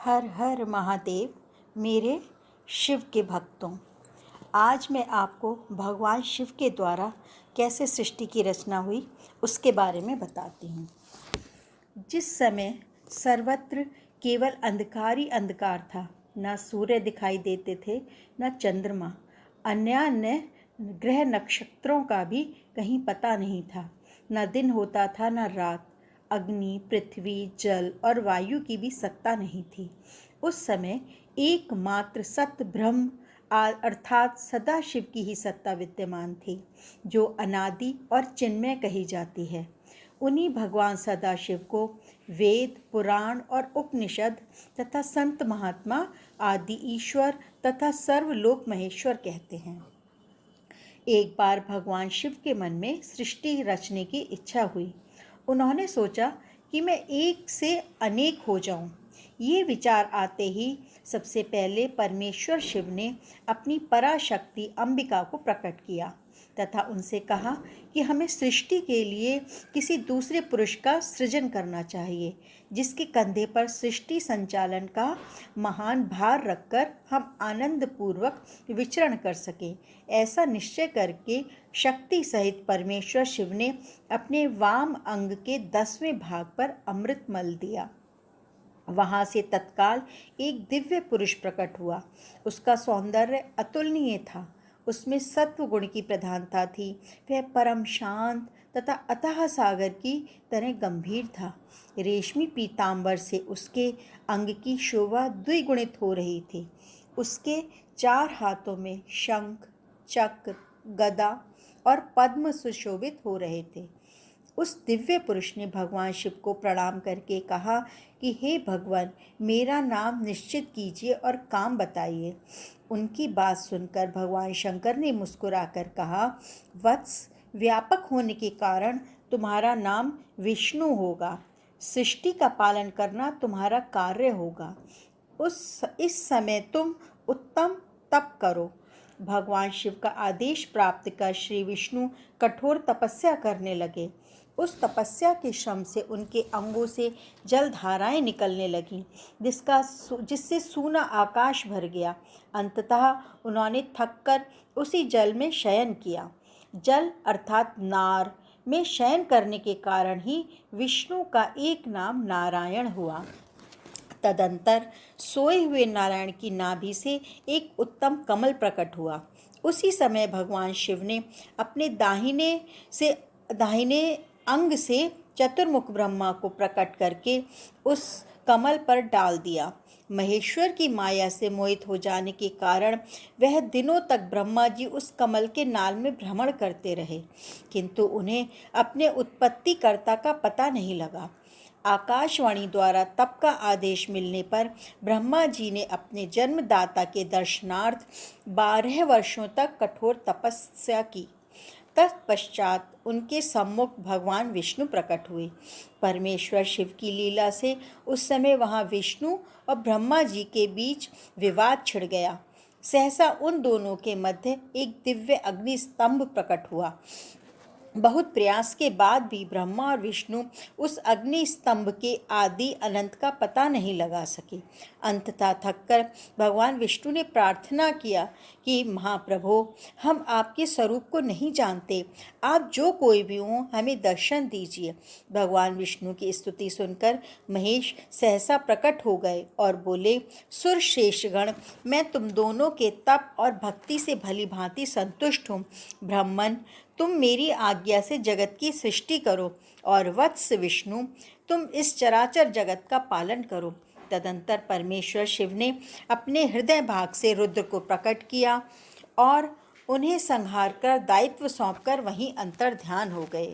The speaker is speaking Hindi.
हर हर महादेव मेरे शिव के भक्तों। आज मैं आपको भगवान शिव के द्वारा कैसे सृष्टि की रचना हुई उसके बारे में बताती हूँ। जिस समय सर्वत्र केवल अंधकार ही अंधकार था, न सूर्य दिखाई देते थे न चंद्रमा, अन्य ग्रह नक्षत्रों का भी कहीं पता नहीं था, न दिन होता था न रात, अग्नि, पृथ्वी, जल और वायु की भी सत्ता नहीं थी। उस समय एकमात्र सत्य ब्रह्म अर्थात सदाशिव की ही सत्ता विद्यमान थी, जो अनादि और चिन्मय कही जाती है। उन्हीं भगवान सदाशिव को वेद, पुराण और उपनिषद तथा संत महात्मा आदि ईश्वर तथा सर्वलोक महेश्वर कहते हैं। एक बार भगवान शिव के मन में सृष्टि रचने की इच्छा हुई। उन्होंने सोचा कि मैं एक से अनेक हो जाऊं। ये विचार आते ही सबसे पहले परमेश्वर शिव ने अपनी पराशक्ति अंबिका को प्रकट किया तथा उनसे कहा कि हमें सृष्टि के लिए किसी दूसरे पुरुष का सृजन करना चाहिए, जिसके कंधे पर सृष्टि संचालन का महान भार रखकर हम आनंदपूर्वक विचरण कर सकें। ऐसा निश्चय करके शक्ति सहित परमेश्वर शिव ने अपने वाम अंग के 10वें भाग पर अमृत मल दिया। वहाँ से तत्काल एक दिव्य पुरुष प्रकट हुआ। उसका सौंदर्य अतुलनीय था, उसमें सत्व गुण की प्रधानता थी। वह परम शांत तथा अथाह सागर की तरह गंभीर था। रेशमी पीतांबर से उसके अंग की शोभा द्विगुणित हो रही थी। उसके 4 हाथों में शंख, चक्र, गदा और पद्म सुशोभित हो रहे थे। उस दिव्य पुरुष ने भगवान शिव को प्रणाम करके कहा कि हे भगवान, मेरा नाम निश्चित कीजिए और काम बताइए। उनकी बात सुनकर भगवान शंकर ने मुस्कुराकर कहा, वत्स, व्यापक होने के कारण तुम्हारा नाम विष्णु होगा। सृष्टि का पालन करना तुम्हारा कार्य होगा। इस समय तुम उत्तम तप करो। भगवान शिव का आदेश प्राप्त कर श्री विष्णु कठोर तपस्या करने लगे। उस तपस्या के श्रम से उनके अंगों से जल धाराएं निकलने लगीं, जिससे सूना आकाश भर गया। अंततः उन्होंने थककर उसी जल में शयन किया। जल अर्थात नार में शयन करने के कारण ही विष्णु का एक नाम नारायण हुआ। तदंतर सोए हुए नारायण की नाभि से एक उत्तम कमल प्रकट हुआ। उसी समय भगवान शिव ने अपने दाहिने अंग से चतुर्मुख ब्रह्मा को प्रकट करके उस कमल पर डाल दिया। महेश्वर की माया से मोहित हो जाने के कारण वह दिनों तक ब्रह्मा जी उस कमल के नाल में भ्रमण करते रहे, किंतु उन्हें अपने उत्पत्तिकर्ता का पता नहीं लगा। आकाशवाणी द्वारा तप का आदेश मिलने पर ब्रह्मा जी ने अपने जन्मदाता के दर्शनार्थ 12 वर्षों तक कठोर तपस्या की। तत्पश्चात उनके सम्मुख भगवान विष्णु प्रकट हुए। परमेश्वर शिव की लीला से उस समय वहाँ विष्णु और ब्रह्मा जी के बीच विवाद छिड़ गया। सहसा उन दोनों के मध्य एक दिव्य अग्नि स्तंभ प्रकट हुआ। बहुत प्रयास के बाद भी ब्रह्मा और विष्णु उस अग्नि स्तंभ के आदि अनंत का पता नहीं लगा सके। अंततः थककर भगवान विष्णु ने प्रार्थना किया कि महाप्रभो, हम आपके स्वरूप को नहीं जानते, आप जो कोई भी हो हमें दर्शन दीजिए। भगवान विष्णु की स्तुति सुनकर महेश सहसा प्रकट हो गए और बोले, सुर शेषगण, मैं तुम दोनों के तप और भक्ति से भली भांति संतुष्ट हूँ। ब्राह्मण, तुम मेरी आज्ञा से जगत की सृष्टि करो और वत्स विष्णु, तुम इस चराचर जगत का पालन करो। तदंतर परमेश्वर शिव ने अपने हृदय भाग से रुद्र को प्रकट किया और उन्हें संहार कर दायित्व सौंपकर वहीं अंतर्ध्यान हो गए।